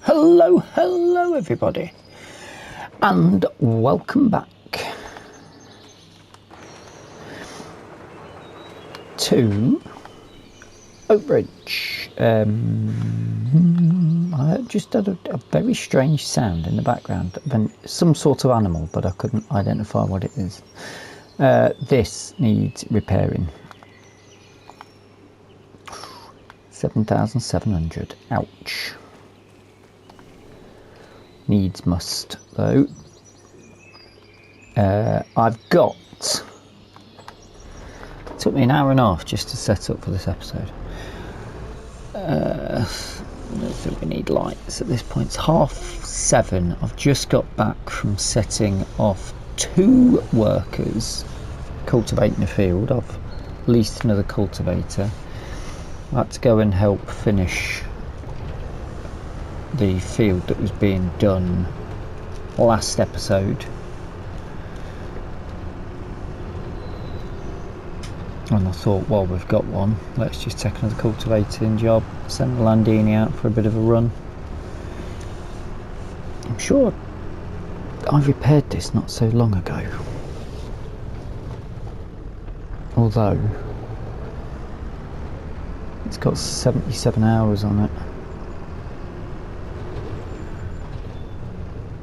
Hello everybody, and welcome back to Oakridge. I just had a very strange sound in the background, some sort of animal, but I couldn't identify what it is. This needs repairing. 7,700, ouch. Needs must though. I've got, it took me an hour and a half just to set up for this episode. I don't think we need lights at this point. It's 7:30. I've just got back from setting off 2 workers cultivating a field. I've leased another cultivator. I had to go and help finish the field that was being done last episode, and I thought, well, we've got one, let's just take another cultivating job, send the Landini out for a bit of a run. I'm sure I repaired this not so long ago, although it's got 77 hours on it.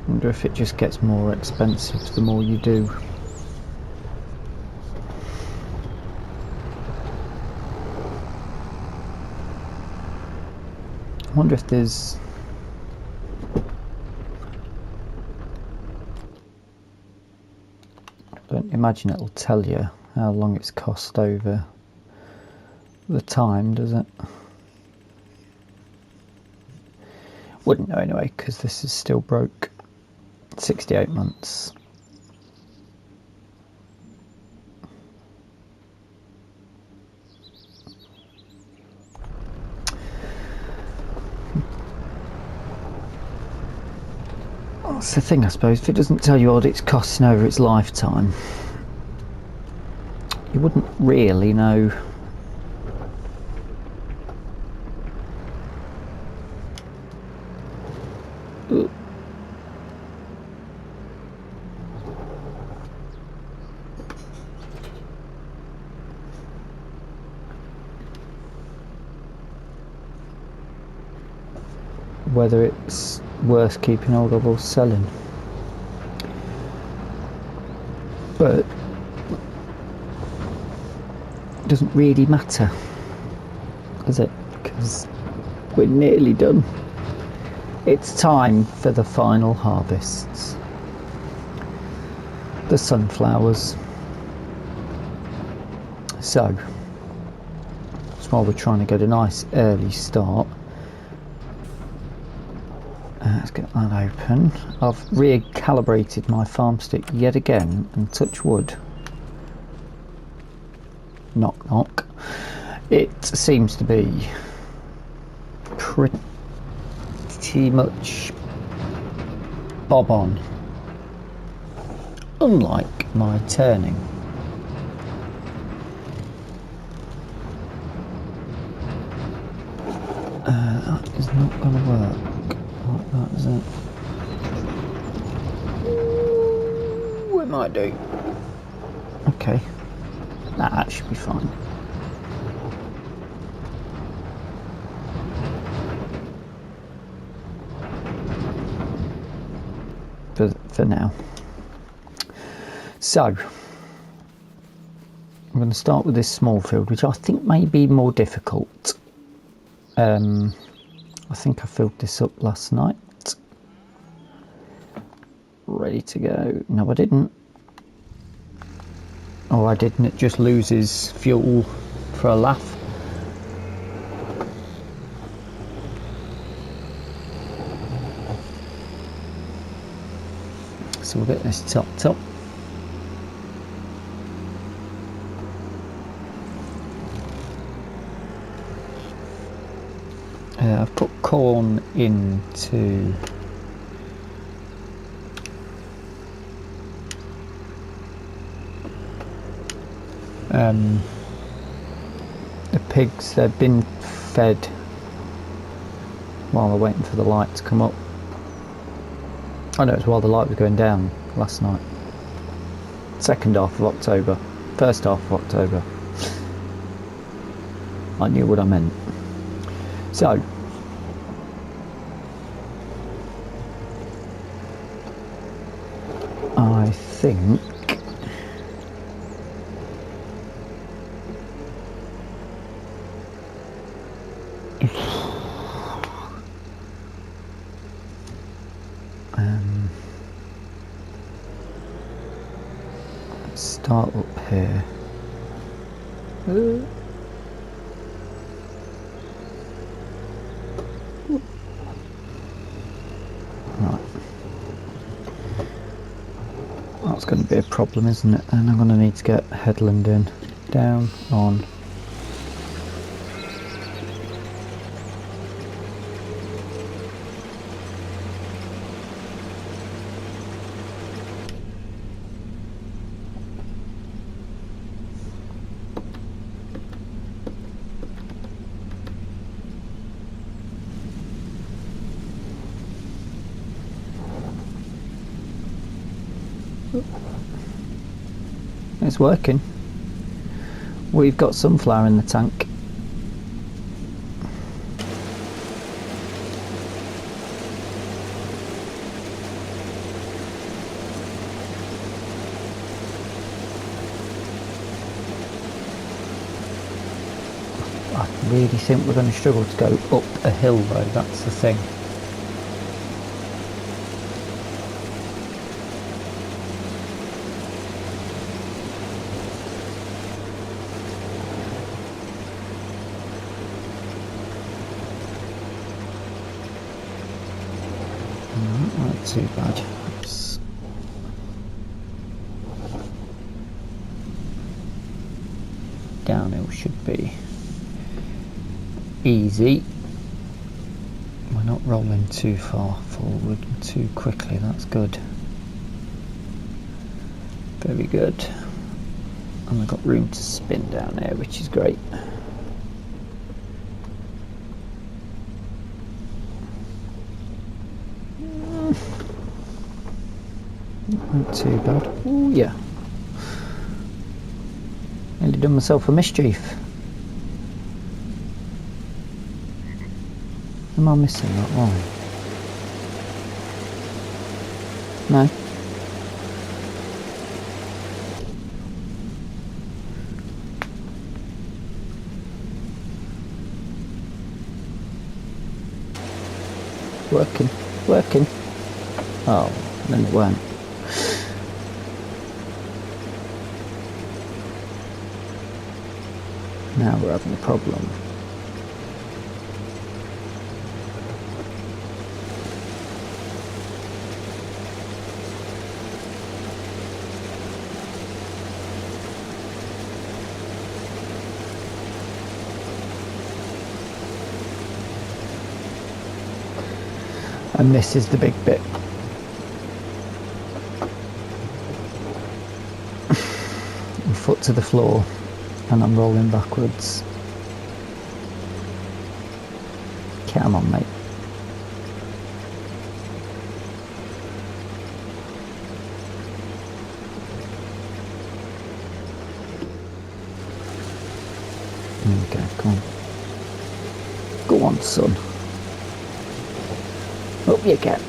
I wonder if it just gets more expensive the more you do. I wonder if there's... I don't imagine it'll tell you how long it's cost over the time, does it? Wouldn't know anyway, because this is still broke. 68 months. That's the thing, I suppose. If it doesn't tell you what it's costing over its lifetime, you wouldn't really know whether it's worth keeping hold of or selling. But it doesn't really matter, does it? Because we're nearly done. It's time for the final harvests. The sunflowers. So that's why we're trying to get a nice early start. Let's get that open. I've recalibrated my farmstick yet again, and touch wood, knock knock, it seems to be pretty much bob on, unlike my turning. That is not going to work like that, is it? Ooh, it might do. Okay, that should be fine. For now. So I'm going to start with this small field, which I think may be more difficult. I think I filled this up last night. Ready to go. No, I didn't. Oh, I didn't. It just loses fuel for a laugh. So we'll get this topped up. I've put corn into the pigs. They've been fed while they're waiting for the light to come up. I know, it's while the light was going down last night. Second half of October. First half of October. I knew what I meant. So, I think let's start up here. Right. That's going to be a problem, isn't it? And I'm going to need to get headland in. Down, on. It's working. We've got sunflower in the tank. I really think we're going to struggle to go up a hill though, that's the thing. Not too bad. Oops. Downhill should be easy. We're not rolling too far forward too quickly, that's good. Very good. And we've got room to spin down there, which is great. Not too bad. Oh yeah. Nearly done myself a mischief. Am I missing that line? No. Working. Oh, then it weren't. Now we're having a problem. And this is the big bit. Foot to the floor and I'm rolling backwards. Come on, mate. There we go, come on. Go on, son. Up you get.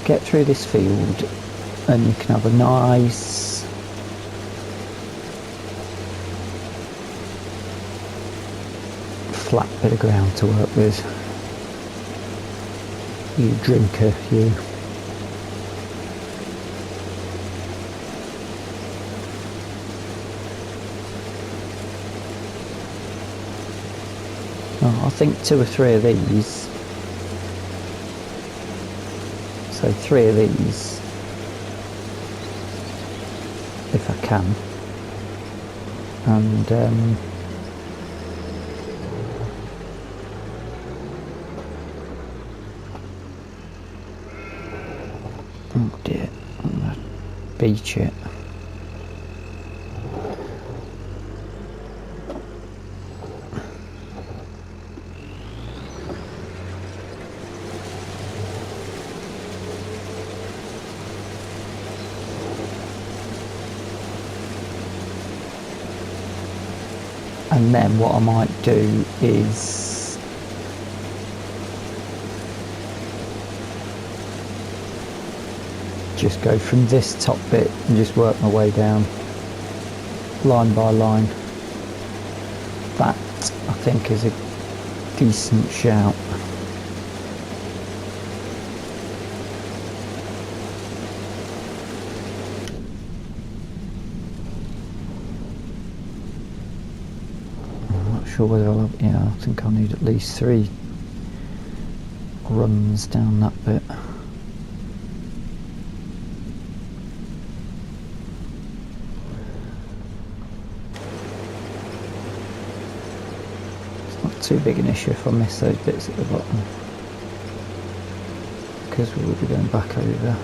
Get through this field and you can have a nice flat bit of ground to work with. You drinker, you. Oh, I think 2 or 3 of these. So 3 of these, if I can, and oh dear, I'm gonna beach it. And then what I might do is just go from this top bit and just work my way down line by line. That I think is a decent shout. I'm not sure whether I'll have, yeah, I think I'll need at least 3 runs down that bit. Too big an issue if I miss those bits at the bottom, because we will be going back over.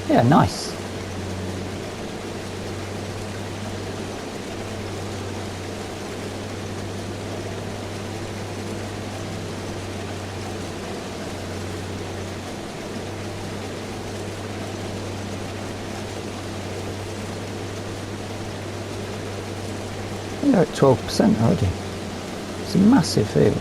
Yeah, nice. They're at 12% already. It's a massive field.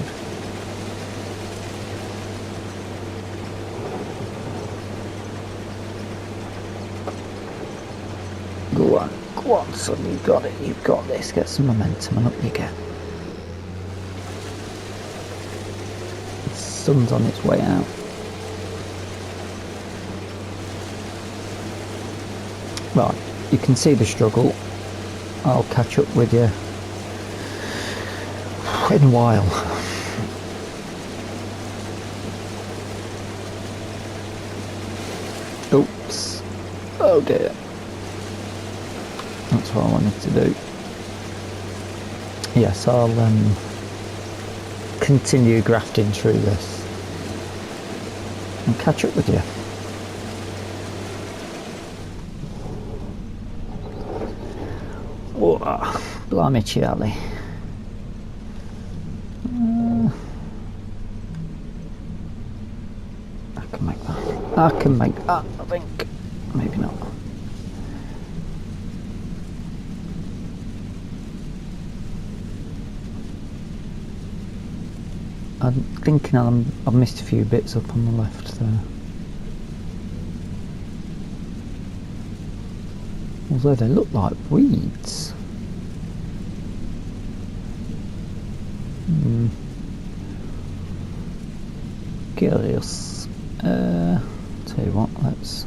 Go on, son, you've got it, you've got this. Get some momentum and up you get. The sun's on its way out. Right, you can see the struggle. I'll catch up with you in a while. Oops. Oh dear. That's what I wanted to do. Yes, I'll continue grafting through this and catch up with you. Oh, blimey, Charlie. I can make that. I can make that, I think. Maybe not. I'm thinking I've missed a few bits up on the left there. Although they look like weeds. Curious. Tell you what, let's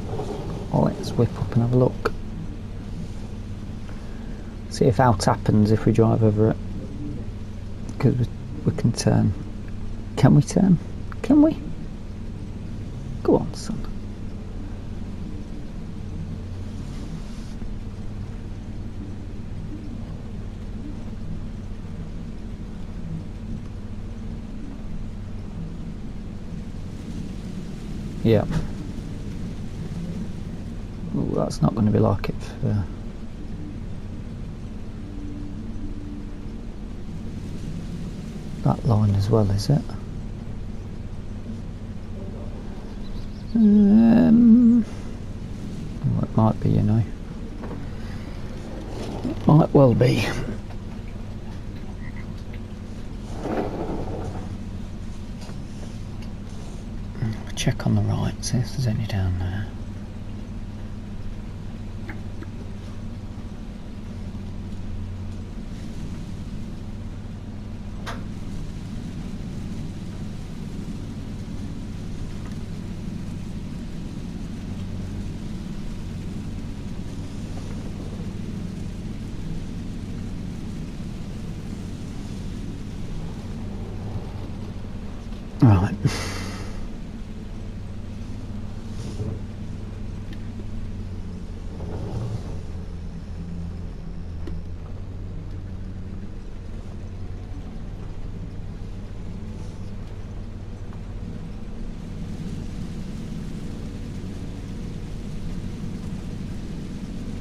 whip up and have a look. See if out happens if we drive over it. Because we can turn. Can we turn? Can we? Go on, son. Yeah. Ooh, that's not going to be like it for... that line as well, is it? Well, it might be, you know. It might well be. Check on the right, see if there's any down there. Right.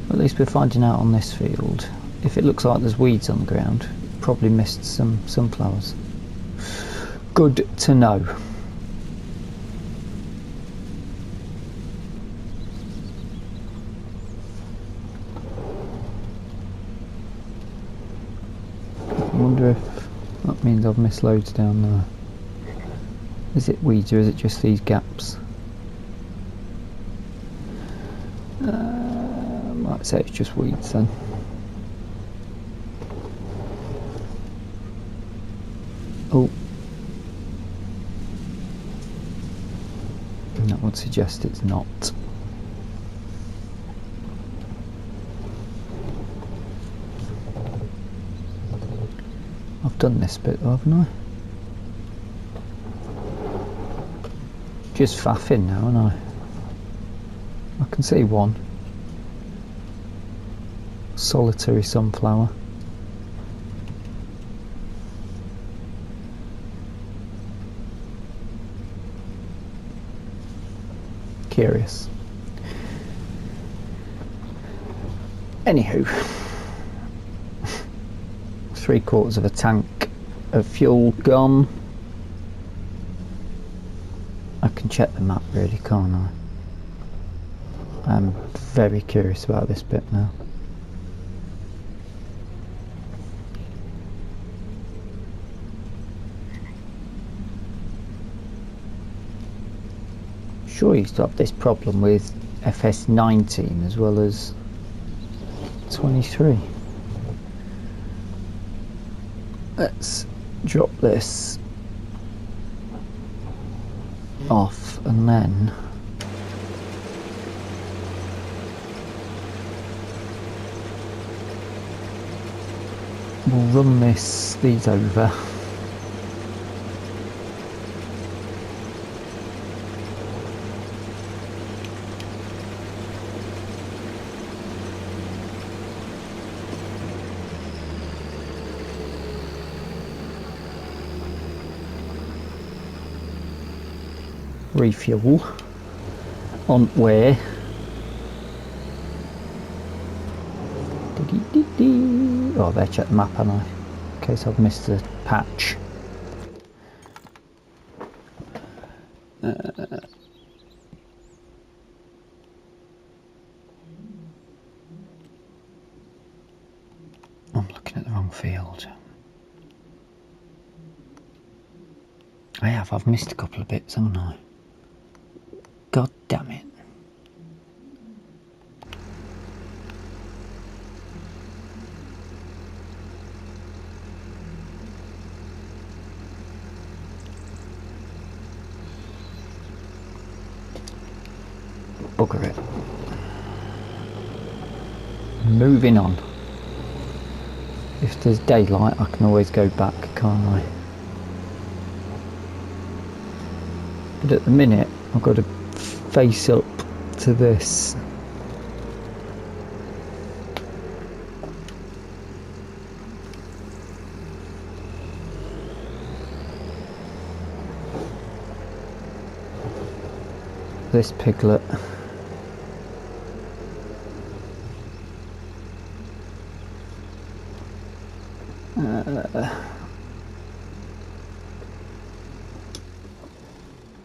At least we're finding out on this field. If it looks like there's weeds on the ground, probably missed some sunflowers. Good to know. I wonder if that means I've missed loads down there. Is it weeds or is it just these gaps? Might say it's just weeds then. Oh. That would suggest it's not. I've done this bit though, haven't I? Just faffing now, aren't I? I can see one. Solitary sunflower. Curious. Anywho, 3/4 of a tank of fuel gone. I can check the map really, can't I? I'm very curious about this bit now. Sure, you used to have this problem with FS19 as well as 23. Let's drop this off and then we'll run these over. Refuel on where? Oh, I better check the map, haven't I? In case I've missed a patch. I'm looking at the wrong field. I've missed a couple of bits, haven't I? God damn it. Bugger it. Moving on. If there's daylight, I can always go back, can't I? But at the minute, I've got to face up to this. This piglet.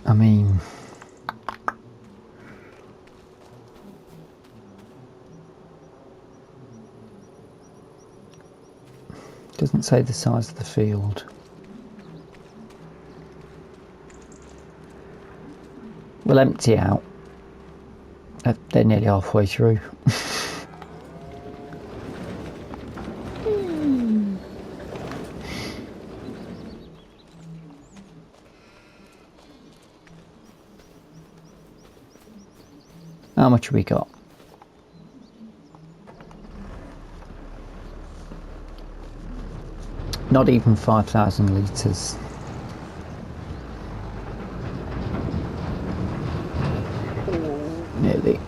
I mean, doesn't say the size of the field. We'll empty out. They're nearly halfway through. How much have we got? Not even 5,000 litres. Nearly.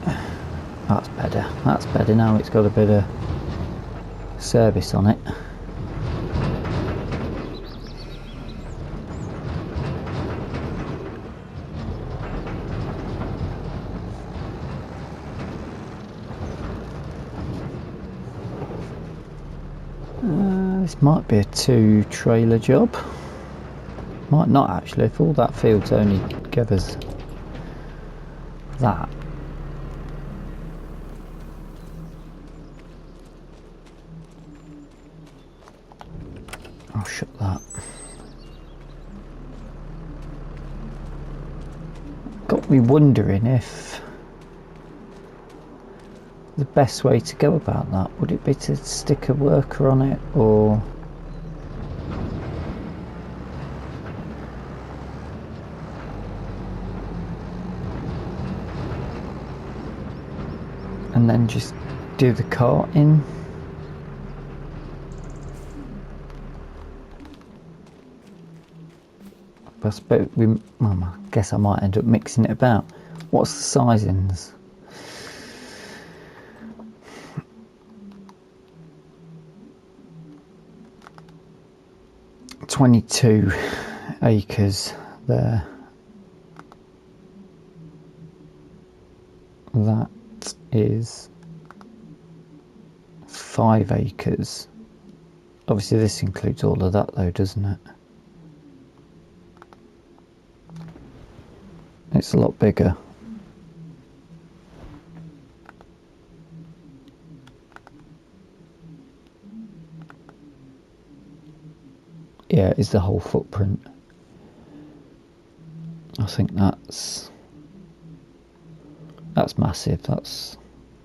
That's better. That's better now. It's got a bit of service on it. This might be a 2-trailer job. Might not actually, if all that field's only give us that. I'll shut that. Got me wondering if the best way to go about that, would it be to stick a worker on it, or and then just do the cart in? I suppose I guess I might end up mixing it about. What's the sizings? "22 acres there. That is 5 acres. Obviously this includes all of that though, doesn't it? It's a lot bigger. Yeah, it's the whole footprint. I think that's massive. That's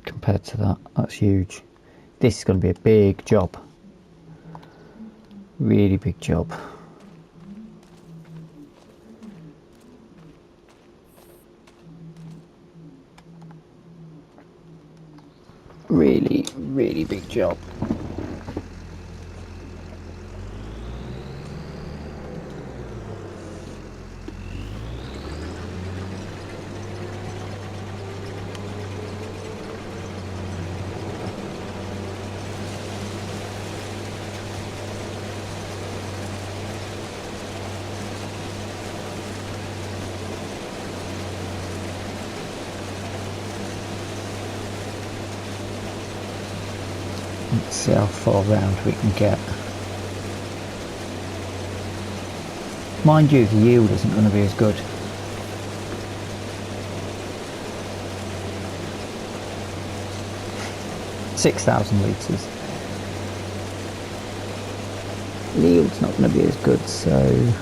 compared to that, that's huge. This is going to be a big job. Really big job. Really, really big job. Let's see how far round we can get. Mind you, the yield isn't going to be as good. "6,000 litres. The yield's not going to be as good, so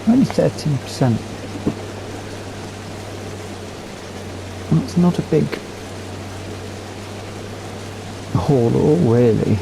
only 13%. That's not a big haul at all, really.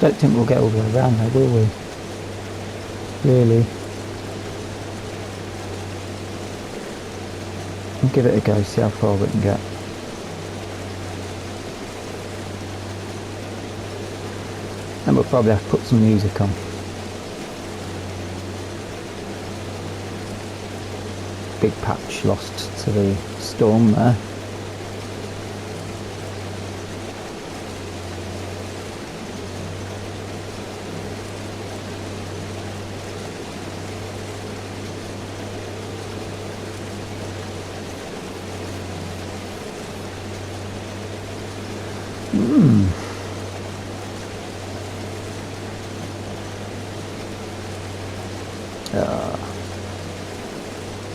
Don't think we'll get all the way around though, will we? Really? We'll give it a go, see how far we can get. And we'll probably have to put some music on. Big patch lost to the storm there.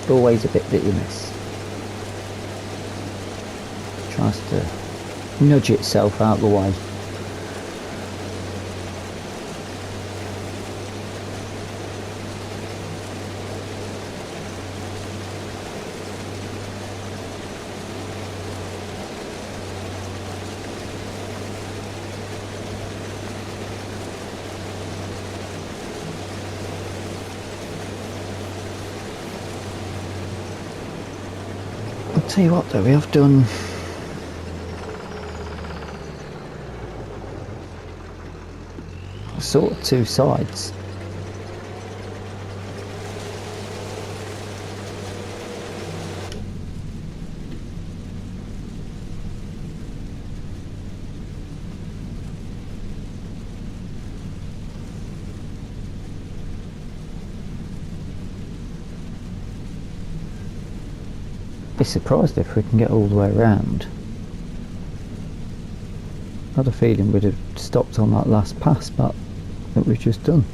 Always a bit that you miss. Tries to nudge itself out the way. Tell you what though, we have done sort of two sides. Be surprised if we can get all the way around. I had a feeling we'd have stopped on that last pass but that we've just done.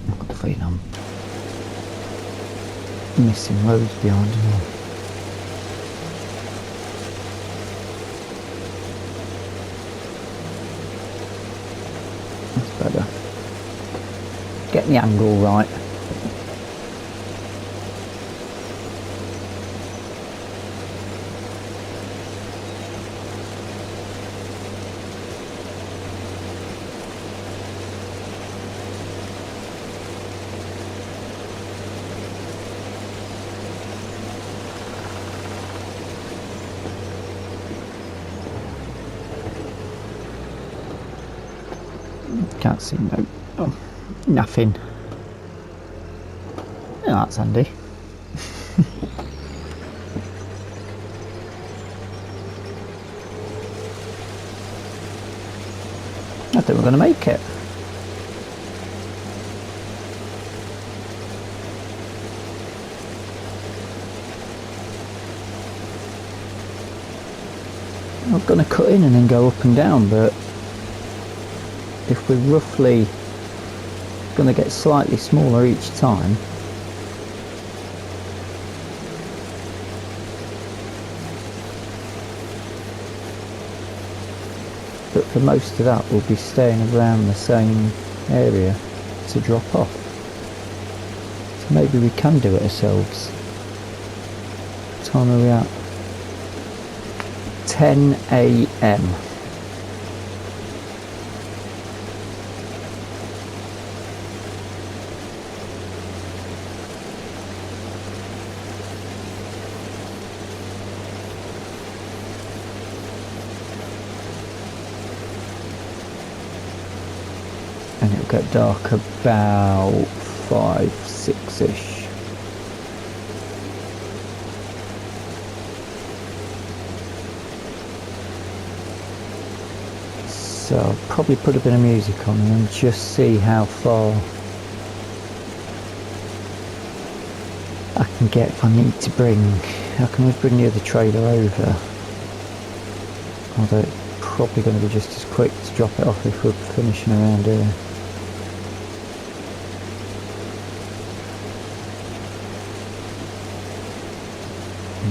I've got a feeling I'm missing roads behind me. Better get the angle right. Can't see nothing. Yeah, that's handy. I think we're going to make it. I'm going to cut in and then go up and down, but if we're roughly going to get slightly smaller each time, but for most of that we'll be staying around the same area to drop off. So maybe we can do it ourselves. What time are we at? 10 AM. And it'll get dark about 5, 6ish. So I'll probably put a bit of music on and then just see how far I can get if I need to bring. I can always bring the other trailer over. Although it's probably going to be just as quick to drop it off if we're finishing around here.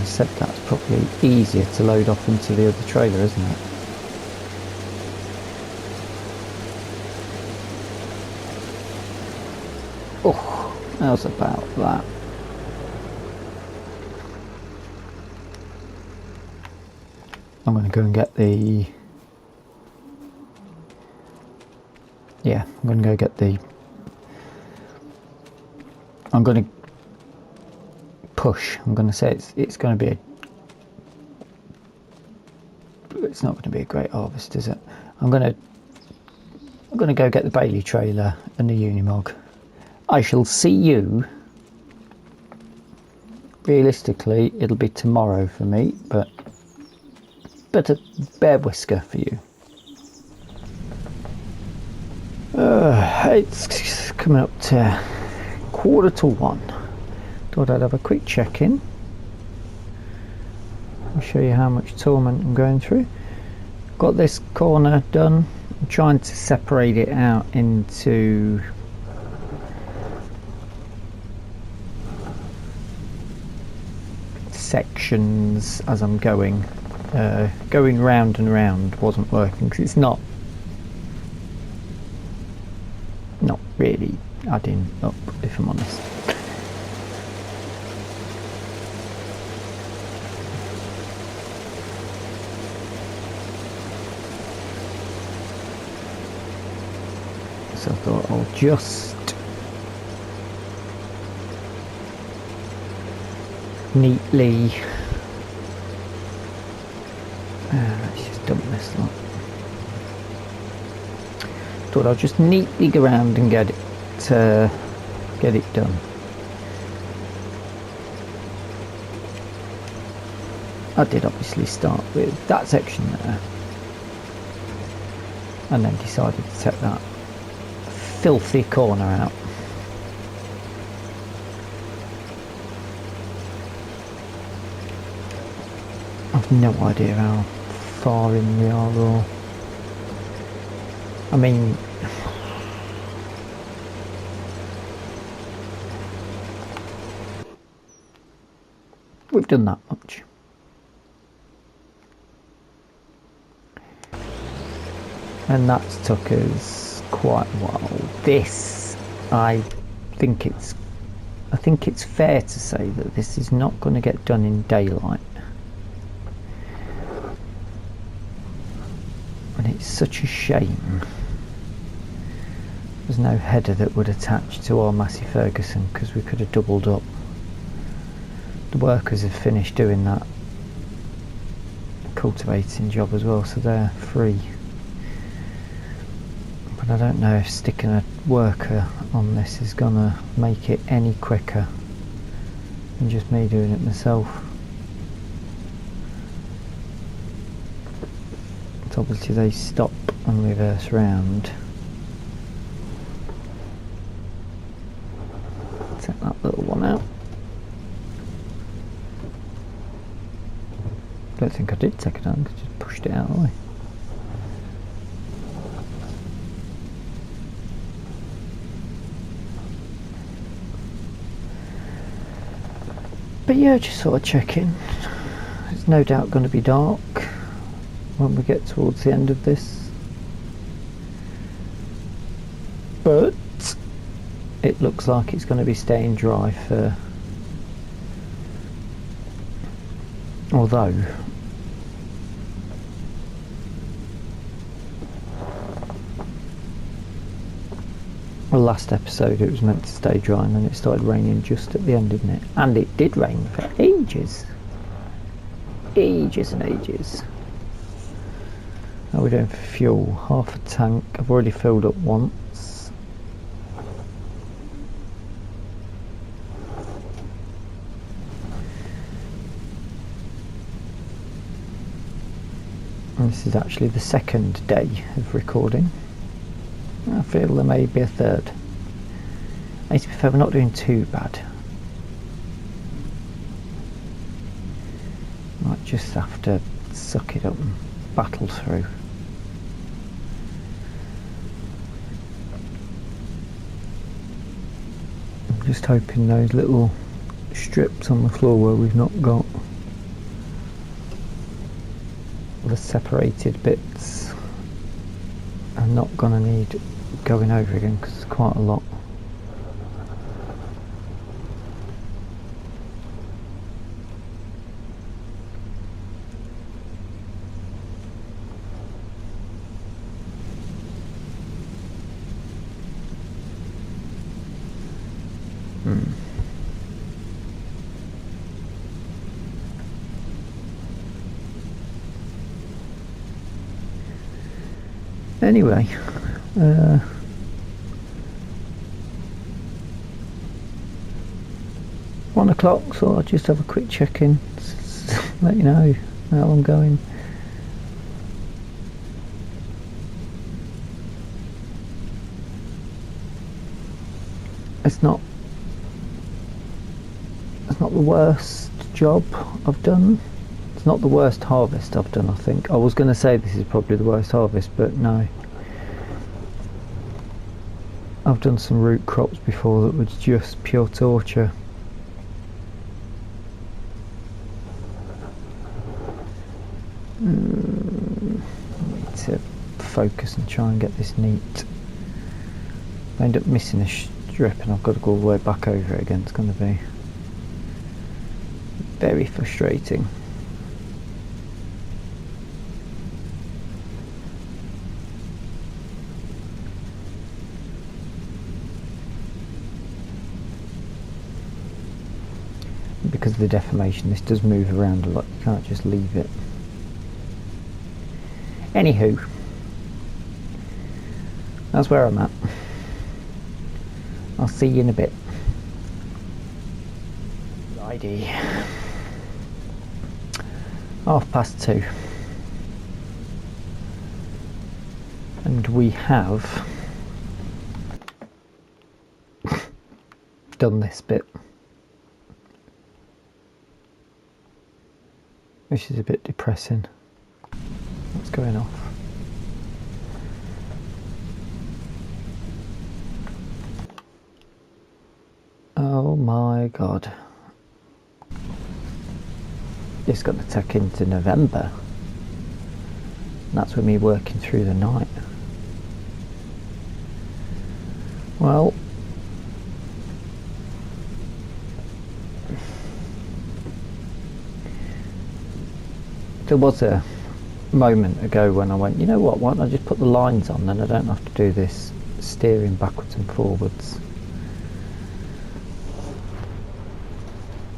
Except that's probably easier to load off into the other trailer, isn't it? Oh, how's about that? I'm going to go and get the... Yeah, I'm going to go get the... I'm going to push. I'm going to say it's going to be a... It's not going to be a great harvest, is it? I'm going to go get the Bailey trailer and the Unimog. I shall see you. Realistically, it'll be tomorrow for me, but a bear whisker for you. It's coming up to 1:45. Thought I'd have a quick check-in. I'll show you how much torment I'm going through. Got this corner done. I'm trying to separate it out into sections as I'm going. Going round and round wasn't working because it's not really adding up, if I'm honest. so I thought I'll just neatly let's just dump this lot. Thought I'll just neatly go around and get it done. I did obviously start with that section there and then decided to take that filthy corner out. I've no idea how far in we are, or I mean, we've done that much. And that's took us quite a while. This, I think it's fair to say that this is not going to get done in daylight. And it's such a shame there's no header that would attach to our Massey Ferguson, because we could have doubled up. The workers have finished doing that cultivating job as well, so they're free. But I don't know if sticking a worker on this is gonna make it any quicker than just me doing it myself. So obviously they stop and reverse round. Take that little one out. Don't think I did take it out, I just pushed it out of the way. But yeah, just sort of checking. It's no doubt going to be dark when we get towards the end of this. But it looks like it's going to be staying dry for... Although... Well, last episode it was meant to stay dry and then it started raining just at the end, didn't it? And it did rain for ages. Ages and ages. How are we doing for fuel? Half a tank. I've already filled up once. And this is actually the second day of recording. I feel there may be a third. To be fair, we're not doing too bad. Might just have to suck it up and battle through. I'm just hoping those little strips on the floor where we've not got the separated bits are not going to need going over again, because it's quite a lot. Anyway, 1 o'clock, so I'll just have a quick check-in, let you know how I'm going. It's not the worst job I've done. It's not the worst harvest I've done, I think. I was going to say this is probably the worst harvest, but no. I've done some root crops before that was just pure torture. I need to focus and try and get this neat. I end up missing a strip and I've got to go all the way back over it again. It's going to be very frustrating. because of the deformation, this does move around a lot. You can't just leave it. Anywho, that's where I'm at. I'll see you in a bit. ID 2:30, and we have done this bit, which is a bit depressing. What's going off? Oh my god. It's going to take into November. That's with me working through the night. Well, there was a moment ago when I went, you know what, why don't I just put the lines on, then I don't have to do this steering backwards and forwards.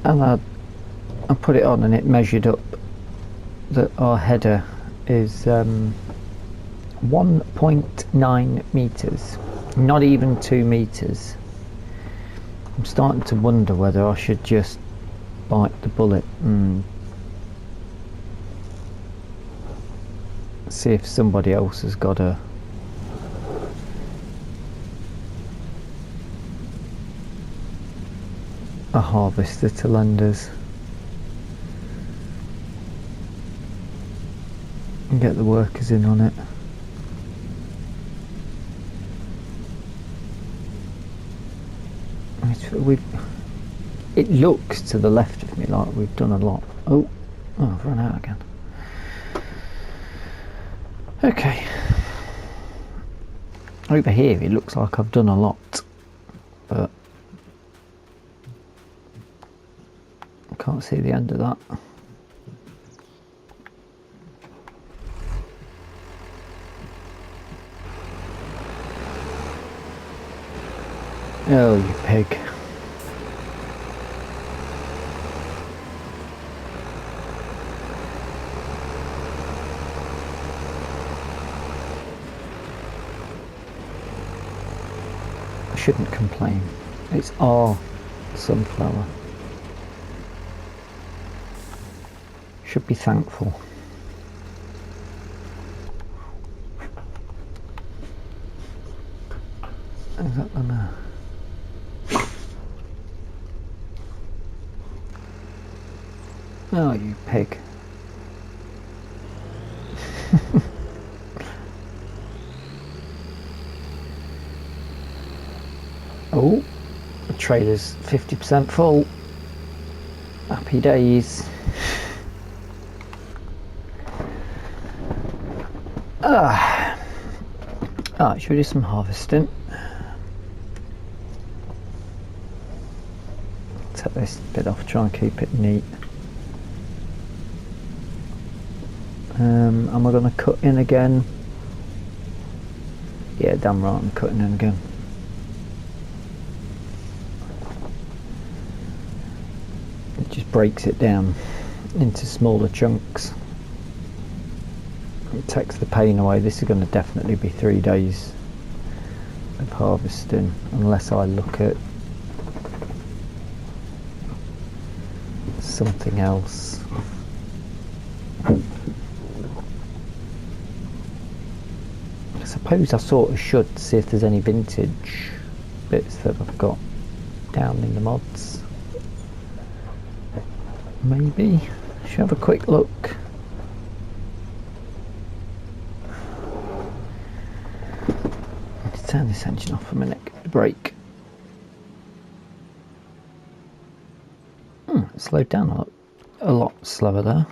And I put it on and it measured up that our header is 1.9 meters, not even 2 meters. I'm starting to wonder whether I should just bite the bullet and see if somebody else has got a harvester to lend us and get the workers in on it. It looks to the left of me like we've done a lot. Oh, I've run out again. Okay. Over here it looks like I've done a lot, but I can't see the end of that. Oh, you pig. I shouldn't complain. It's our sunflower. Should be thankful. Is that the Oh, you pig. Oh, the trailer's 50% full. Happy days. Alright, should we do some harvesting? Take this bit off, try and keep it neat. Am I going to cut in again? Yeah, damn right, I'm cutting in again. It just breaks it down into smaller chunks. It takes the pain away. This is going to definitely be 3 days of harvesting, unless I look at something else. I suppose I sort of should see if there's any vintage bits that I've got down in the mods. Maybe. Should have a quick look. Let's turn this engine off a minute. Give it a break. It slowed down a lot slower there.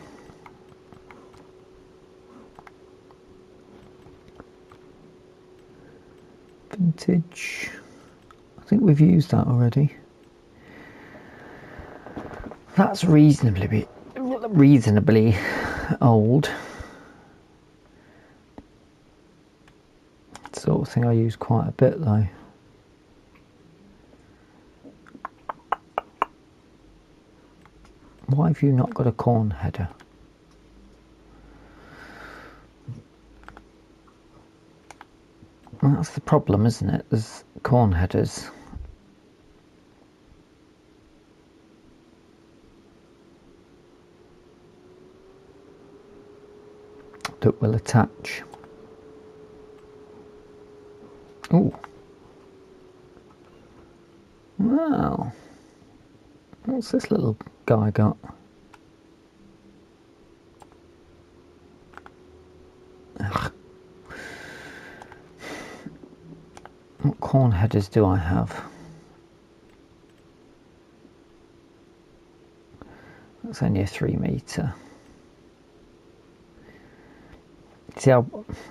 Vintage. I think we've used that already. That's reasonably old. Sort of thing I use quite a bit though. Why have you not got a corn header? Well, that's the problem, isn't it? There's corn headers. That will attach. Ooh. Well, what's this little guy got? Ugh. What corn headers do I have? That's only a 3 metre. See, I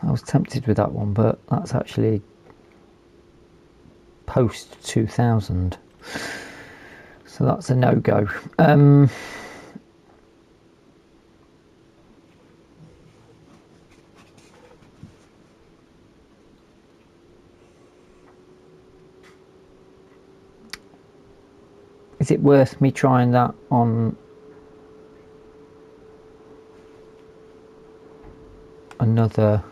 was tempted with that one, but that's actually post 2000, so that's a no-go. Is it worth me trying that on another?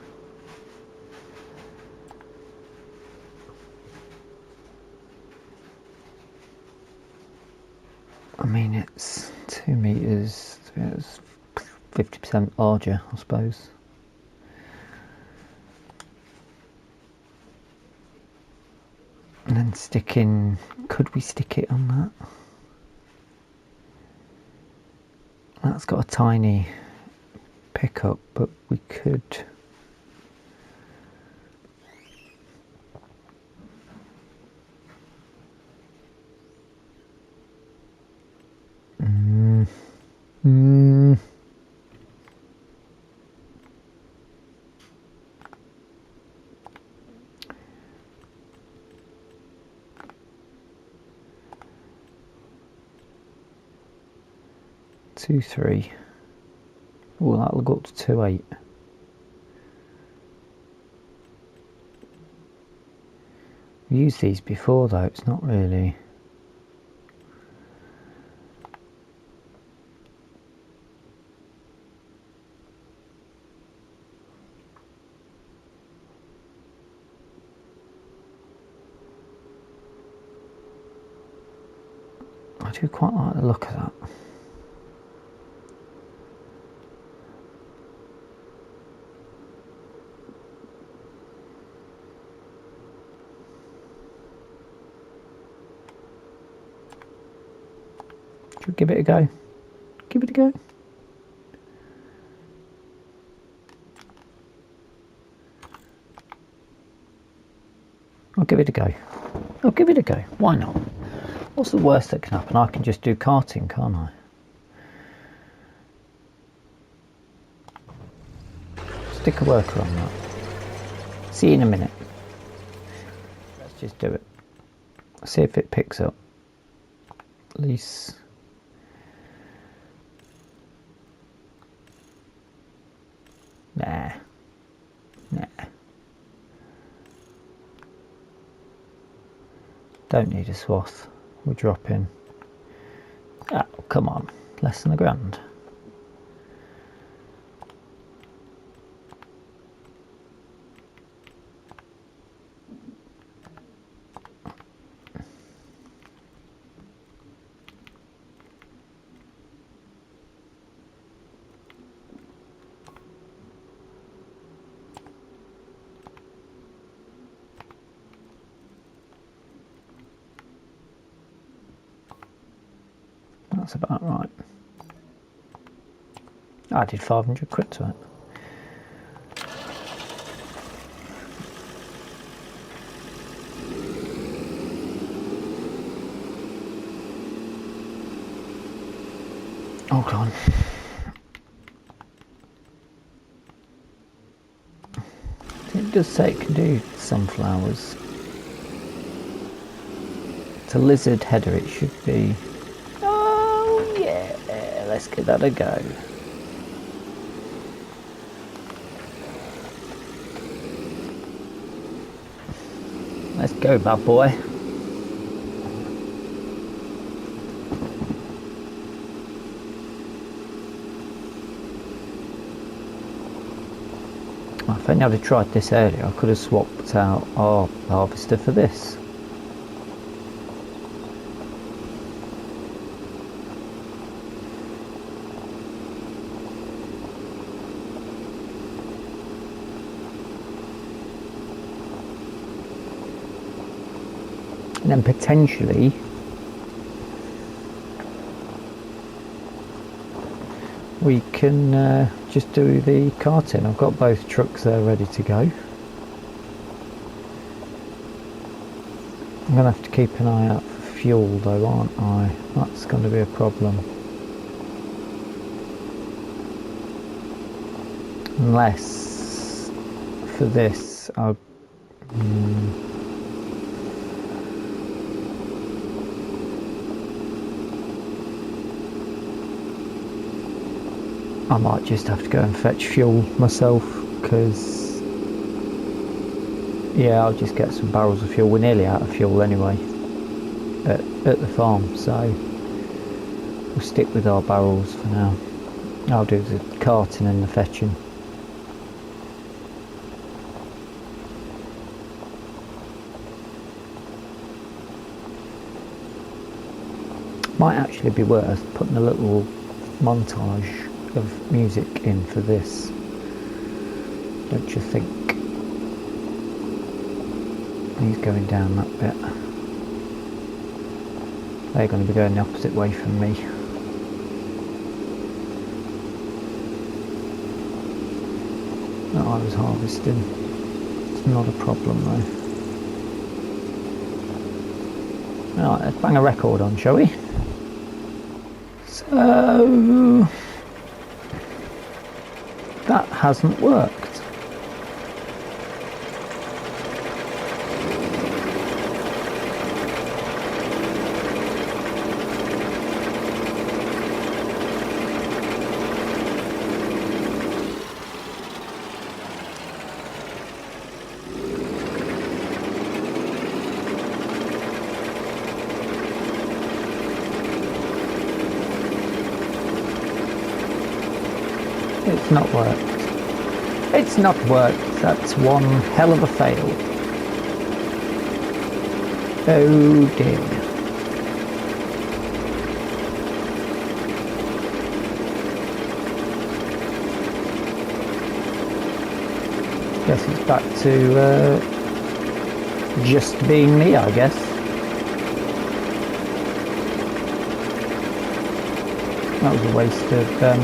I mean, it's 2 meters, it's 50% larger, I suppose. And then sticking, could we stick it on that? That's got a tiny pickup, but we could. Two, 3. Oh, that'll go up to 2.8. We used these before though, it's not really. I do quite like the look of that. Should we give it a go? Give it a go. I'll give it a go. I'll give it a go. Why not? What's the worst that can happen? I can just do karting, can't I? Stick a worker on that. See you in a minute. Let's just do it. See if it picks up. At least. Nah. Don't need a swath. We're dropping. Oh, come on. Less than £1,000. That's about right. I did 500 quid to it. Hold on. It does say it can do sunflowers. It's a lizard header, it should be. Oh yeah, let's give that a go. Let's go, bad boy. I think I'd have tried this earlier. I could have swapped out our harvester for this. And then potentially we can just do the carting. I've got both trucks there ready to go. I'm going to have to keep an eye out for fuel though, aren't I? That's going to be a problem. Unless for this I'll I might just have to go and fetch fuel myself, because yeah, I'll just get some barrels of fuel. We're nearly out of fuel anyway at the farm, so we'll stick with our barrels for now. I'll do the carting and the fetching. Might actually be worth putting a little montage of music in for this, don't you think? He's going down that bit. They're going to be going the opposite way from me. That I was harvesting. It's not a problem though. Alright, let's bang a record on, shall we? So that hasn't worked. It's not worked. It's not worked. That's one hell of a fail. Oh dear. Guess it's back to just being me, I guess. That was a waste of time.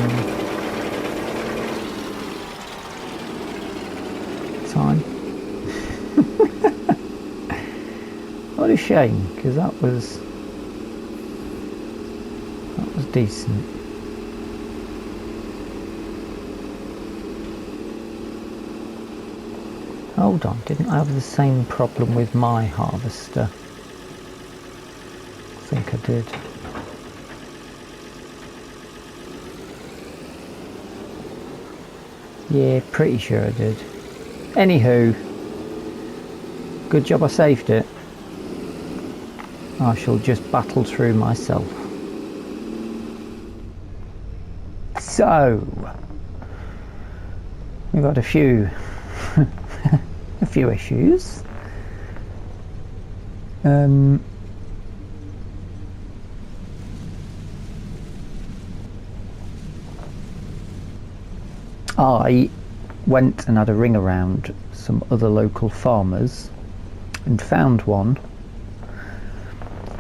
What a shame, because that was decent. Hold on, didn't I have the same problem with my harvester? I think I did. Yeah, pretty sure I did. Anywho, good job I saved it. I shall just battle through myself. So, we've got a few a few issues. I went and had a ring around some other local farmers and found one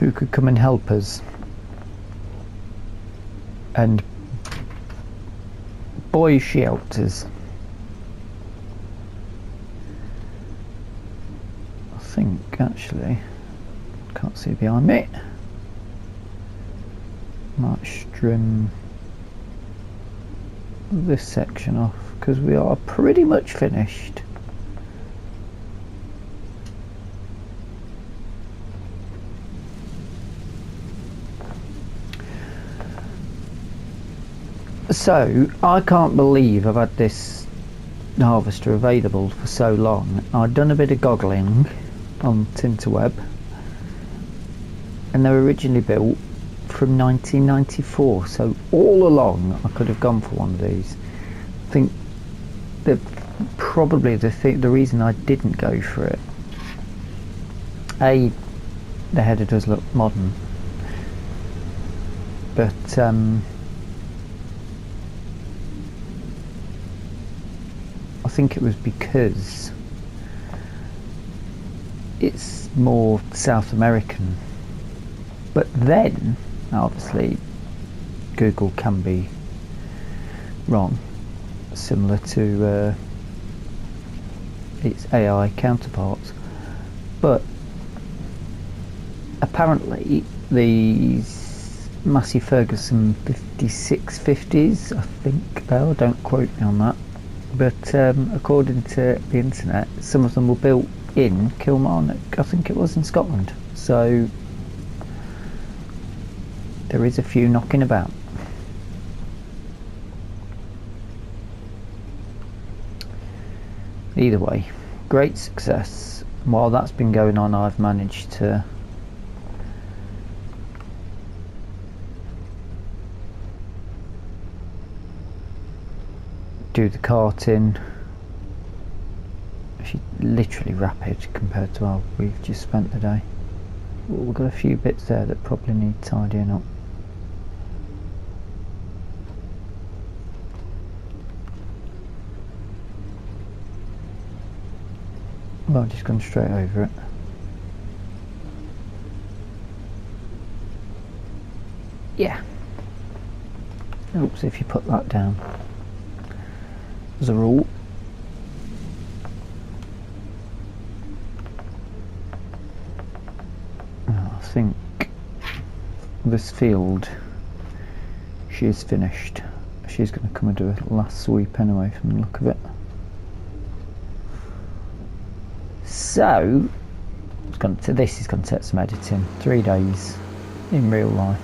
who could come and help us, and boy, she helped us. I think actually, can't see behind me, might trim this section off because we are pretty much finished. So I can't believe I've had this harvester available for so long. I'd done a bit of goggling on Tinterweb, and they were originally built from 1994, so all along I could have gone for one of these. I think Probably the reason I didn't go for it. The header does look modern, but I think it was because it's more South American. But then, obviously, Google can be wrong, similar to its AI counterparts. But apparently, these Massey Ferguson 5650s, I think, don't quote me on that, but according to the internet, some of them were built in Kilmarnock, I think it was, in Scotland. So there is a few knocking about. Either way, great success. While that's been going on, I've managed to do the karting. She's literally rapid compared to how we've just spent the day. We've got a few bits there that probably need tidying up. Well, I've just gone straight over it. Yeah. Oops, if you put that down as a rule. I think this field, she's finished. She's going to come and do a last sweep anyway from the look of it. So, this is going to take some editing. 3 days in real life.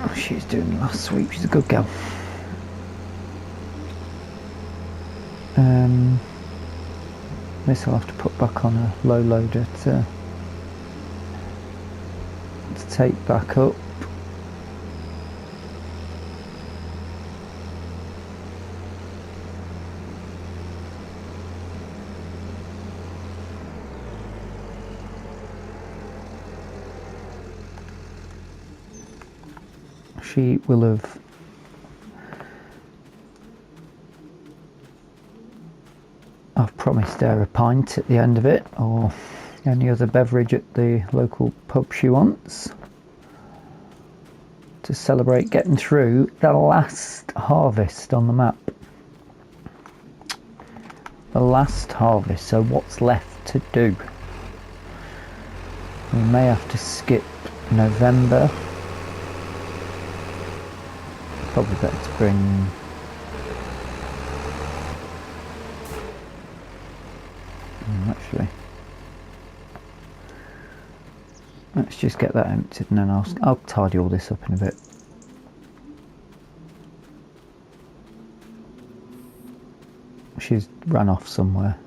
Oh, she's doing the last sweep. She's a good girl. This I'll have to put back on a low loader to take back up. She will have I've promised her a pint at the end of it, or any other beverage at the local pub she wants, to celebrate getting through the last harvest on the map. The last harvest, so what's left to do? We may have to skip November. Probably better to bring actually, let's just get that emptied and then I'll tidy all this up in a bit. She's run off somewhere.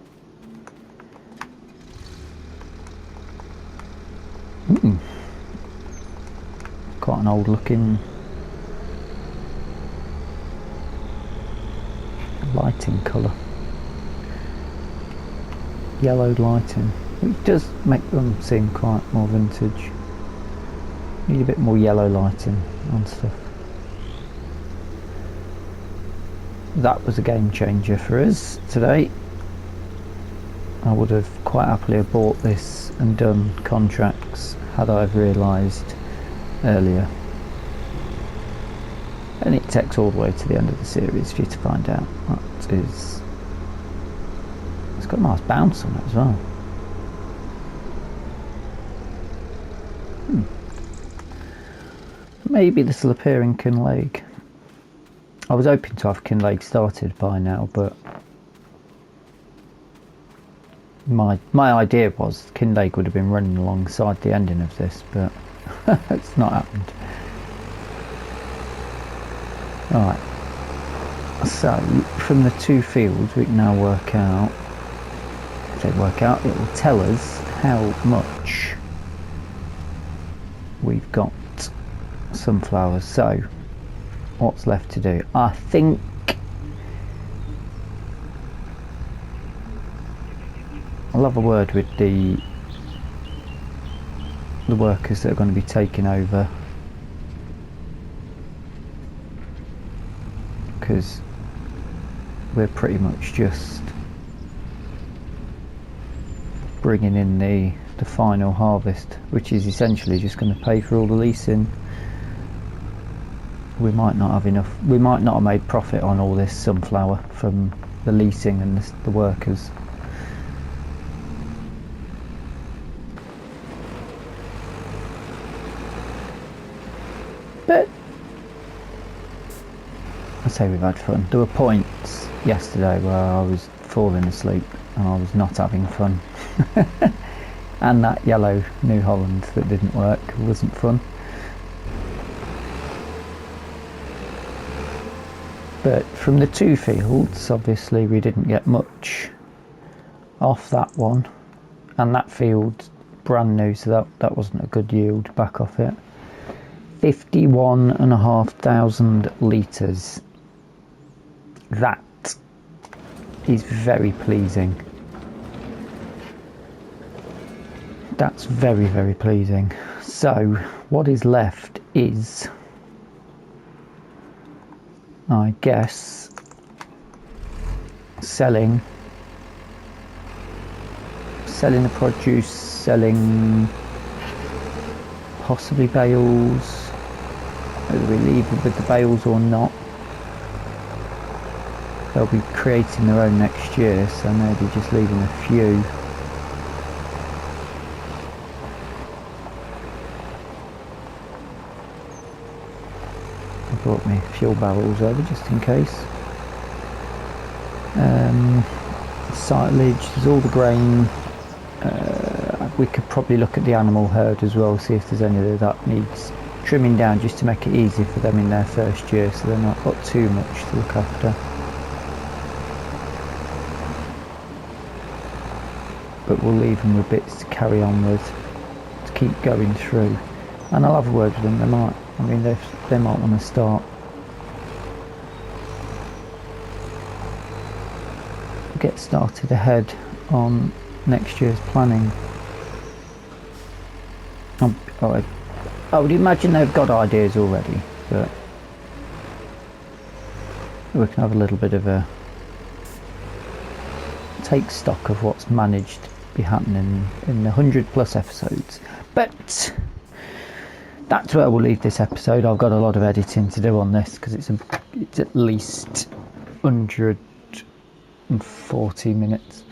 Quite an old looking lighting colour. Yellowed lighting, which does make them seem quite more vintage. Need a bit more yellow lighting on stuff. That was a game changer for us today. I would have quite happily bought this and done contracts had I realised earlier. And it takes all the way to the end of the series for you to find out. That is, it's got a nice bounce on it as well. Maybe this will appear in Kinlake. I was hoping to have Kinlake started by now, but my idea was Kinlake would have been running alongside the ending of this, but it's not happened. Alright, So from the 2 fields we can now work out, it will tell us how much we've got sunflowers. So what's left to do? I think I'll have a word with the workers that are going to be taking over, because we're pretty much just bringing in the final harvest, which is essentially just going to pay for all the leasing. We might not have enough, we might not have made profit on all this sunflower from the leasing and the workers. But I say we've had fun. There were points yesterday where I was falling asleep and I was not having fun. And that yellow New Holland that didn't work wasn't fun. But from the 2 fields, obviously we didn't get much off that one, and that field brand new, so that wasn't a good yield back off it. 51,500 litres. That is very pleasing. That's very, very pleasing. So what is left is, I guess, selling the produce, selling possibly bales, whether we leave it with the bales or not. They'll be creating their own next year, so maybe just leaving a few. I brought me fuel barrels over just in case. Silage, there's all the grain. We could probably look at the animal herd as well, see if there's any that needs trimming down, just to make it easy for them in their first year, so they're not got too much to look after. But we'll leave them with bits to carry on with, to keep going through. And I'll have a word with them. They might want to start get started ahead on next year's planning. I would imagine they've got ideas already, but we can have a little bit of a take stock of what's managed to be happening in the 100+ episodes. But that's where we'll leave this episode. I've got a lot of editing to do on this because it's at least 140 minutes.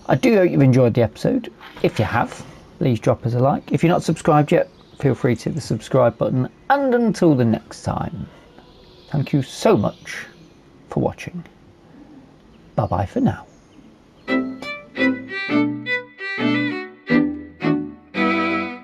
I do hope you've enjoyed the episode. If you have, please drop us a like. If you're not subscribed yet, feel free to hit the subscribe button. And until the next time, thank you so much for watching. Bye bye for now.